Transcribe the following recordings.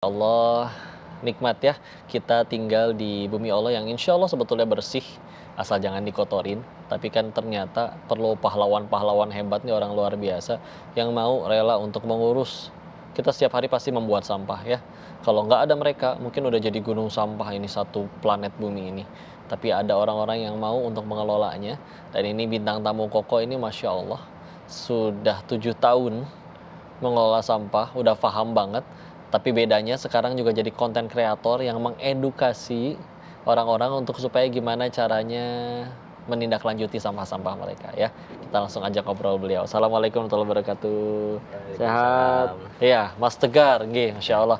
Allah, nikmat ya kita tinggal di bumi Allah yang insya Allah sebetulnya bersih, asal jangan dikotorin. Tapi kan ternyata perlu pahlawan-pahlawan hebat nih, orang luar biasa yang mau rela untuk mengurus. Kita setiap hari pasti membuat sampah ya. Kalau nggak ada mereka, mungkin udah jadi gunung sampah ini satu planet bumi ini. Tapi ada orang-orang yang mau untuk mengelolanya. Dan ini bintang tamu Koko ini Masya Allah sudah 7 tahun mengelola sampah, udah paham banget. Tapi bedanya sekarang juga jadi konten kreator yang mengedukasi orang-orang untuk supaya gimana caranya menindaklanjuti sampah-sampah mereka ya. Kita langsung ajak ngobrol beliau. Assalamualaikum warahmatullahi wabarakatuh. Sehat? Waalaikumsalam. Iya, Mas Tegar, nggih, Masya Allah.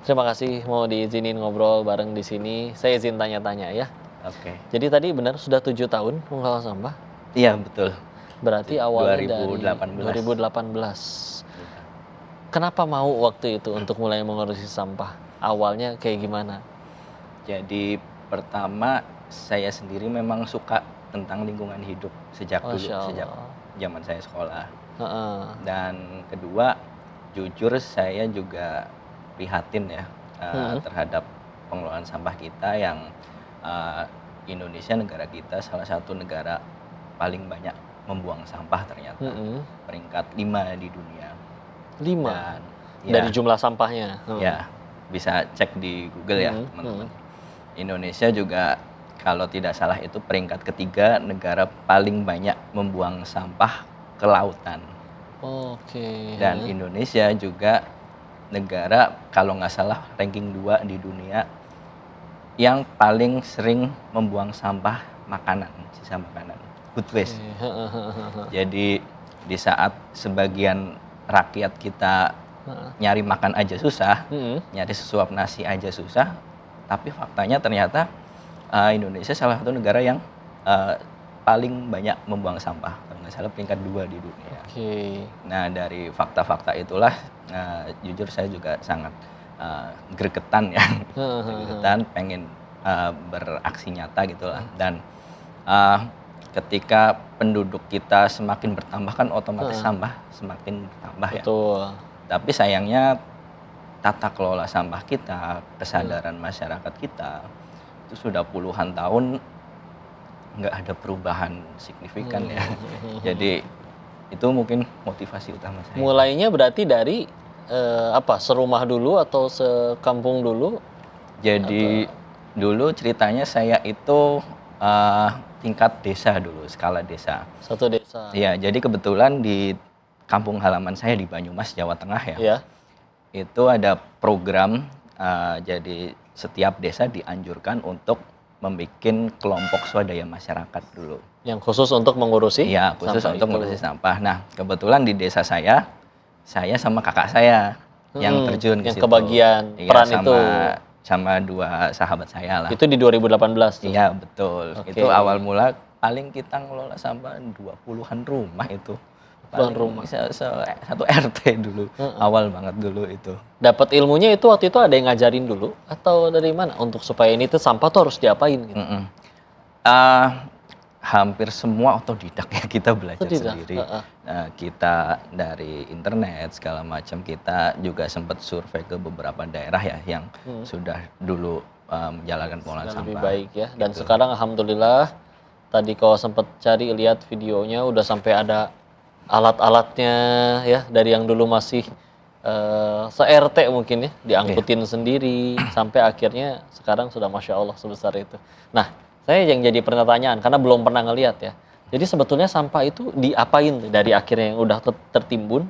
Terima kasih mau diizinin ngobrol bareng di sini. Saya izin tanya-tanya ya. Oke. Jadi tadi benar sudah 7 tahun mengelola sampah? Iya, betul. Berarti awalnya dari 2018. 2018. Kenapa mau waktu itu untuk mulai mengurusi sampah? Awalnya kayak gimana? Jadi pertama saya sendiri memang suka tentang lingkungan hidup sejak dulu, Masya sejak Allah. zaman saya sekolah. Heeh. Dan kedua, jujur saya juga prihatin ya terhadap pengelolaan sampah kita yang Indonesia, negara kita salah satu negara paling banyak membuang sampah ternyata. Peringkat 5 di dunia. 5 Dan dari jumlah sampahnya. ya bisa cek di Google ya teman-teman. Indonesia juga kalau tidak salah itu peringkat ketiga negara paling banyak membuang sampah ke lautan. Oke. Dan Indonesia juga negara kalau nggak salah ranking 2 di dunia yang paling sering membuang sampah makanan, sisa makanan, food waste. Jadi di saat sebagian rakyat kita nyari makan aja susah, nyari sesuap nasi aja susah, tapi faktanya ternyata Indonesia salah satu negara yang paling banyak membuang sampah, kalau nggak salah peringkat 2 di dunia. Nah dari fakta-fakta itulah jujur saya juga sangat gregetan ya, gregetan pengen beraksi nyata gitulah. Dan ketika penduduk kita semakin bertambah kan otomatis sampah semakin bertambah ya. Betul. Tapi sayangnya tata kelola sampah kita, kesadaran masyarakat kita itu sudah puluhan tahun nggak ada perubahan signifikan ya. Jadi itu mungkin motivasi utama saya. Mulainya berarti dari serumah dulu atau sekampung dulu? Jadi dulu ceritanya saya itu tingkat desa dulu, skala desa. Satu desa. Iya, jadi kebetulan di kampung halaman saya di Banyumas, Jawa Tengah ya. Iya. Itu ada program, jadi setiap desa dianjurkan untuk membuat kelompok swadaya masyarakat dulu. Yang khusus untuk mengurusi? Iya, khusus untuk mengurusi sampah. Nah, kebetulan di desa saya sama kakak saya yang terjun ke yang situ. kebagian peran itu. Sama 2 sahabat saya lah. Itu di 2018 tuh? Iya, betul. Itu awal mula paling kita ngelola sampah 20-an rumah itu. Rumah. Satu RT dulu. Awal banget dulu itu. Dapat ilmunya itu waktu itu ada yang ngajarin dulu atau dari mana untuk supaya ini tuh sampah tuh harus diapain gitu? Hampir semua otodidak ya, kita belajar sendiri. Kita dari internet segala macam, kita juga sempat survei ke beberapa daerah ya yang sudah dulu menjalankan pengolahan sampah. Lebih baik ya. Dan sekarang alhamdulillah tadi kalau sempat cari lihat videonya udah sampai ada alat-alatnya ya, dari yang dulu masih se-RT mungkin ya, diangkutin sendiri sampai akhirnya sekarang sudah Masya Allah sebesar itu. Nah, saya yang jadi pertanyaan karena belum pernah ngelihat ya. Jadi sebetulnya sampah itu diapain dari akhirnya yang udah tertimbun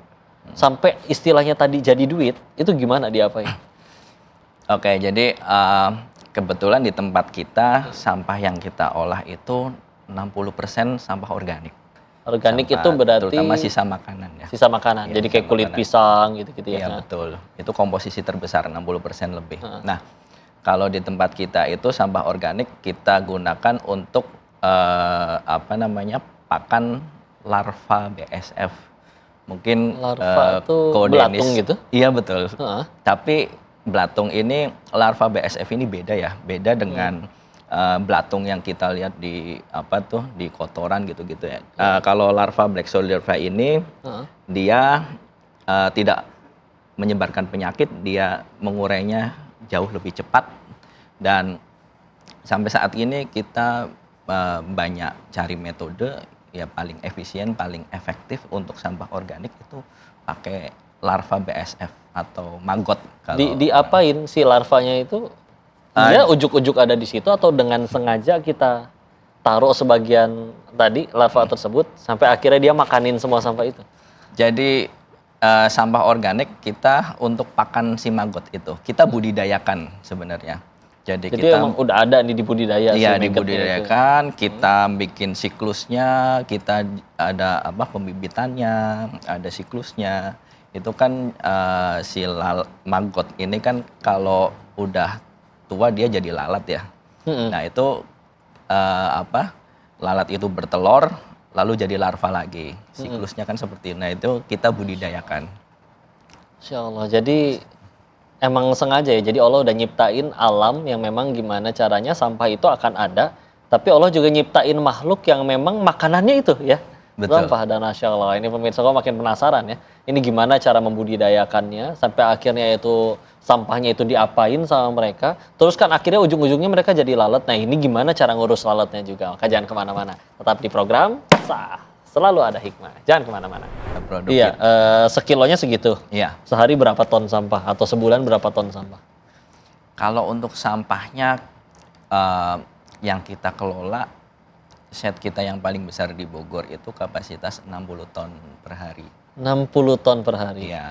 sampai istilahnya tadi jadi duit, itu gimana diapain? Oke, jadi kebetulan di tempat kita sampah yang kita olah itu 60% sampah organik. Organik sampah, itu berarti terutama sisa makanan ya. Sisa makanan. Ya, jadi kayak kulit pisang gitu-gitu ya. Iya, betul. Itu komposisi terbesar 60% lebih. Nah, kalau di tempat kita itu sampah organik kita gunakan untuk pakan larva BSF. Mungkin larva itu belatung gitu? Iya, betul. Tapi belatung ini, larva BSF ini beda ya. Beda dengan belatung yang kita lihat di di kotoran gitu-gitu ya. Kalau larva black soldier fly ini dia tidak menyebarkan penyakit, dia mengurainya jauh lebih cepat. Dan sampai saat ini kita banyak cari metode ya paling efisien, paling efektif untuk sampah organik itu pakai larva BSF atau maggot. Diapain si larvanya itu? Dia ujuk-ujuk ada di situ atau dengan sengaja kita taruh sebagian tadi larva tersebut sampai akhirnya dia makanin semua sampah itu? Jadi sampah organik kita untuk pakan si maggot itu kita budidayakan sebenarnya. Jadi kita emang udah ada nih di budidaya. Iya, dibudidayakan, kita bikin siklusnya, kita ada pembibitannya, ada siklusnya. Itu kan si maggot ini kan kalau udah tua dia jadi lalat ya. Nah itu lalat itu bertelur lalu jadi larva lagi. Siklusnya kan seperti itu. Nah itu kita budidayakan. Insya Allah. Jadi emang sengaja ya. Jadi Allah udah nyiptain alam yang memang gimana caranya sampah itu akan ada. Tapi Allah juga nyiptain makhluk yang memang makanannya itu ya. Betul. Sampah. Dan Masya Allah, ini pemirsa kok makin penasaran ya. Ini gimana cara membudidayakannya sampai akhirnya itu sampahnya itu diapain sama mereka. Terus kan akhirnya ujung-ujungnya mereka jadi lalat. Nah ini gimana cara ngurus lalatnya juga. Maka jangan kemana-mana. Tetap di program selalu ada hikmah. Jangan kemana-mana. Iya, sekilonya segitu. Iya. Sehari berapa ton sampah atau sebulan berapa ton sampah? Kalau untuk sampahnya yang kita kelola, set kita yang paling besar di Bogor itu kapasitas 60 ton per hari. 60 ton per hari. Iya.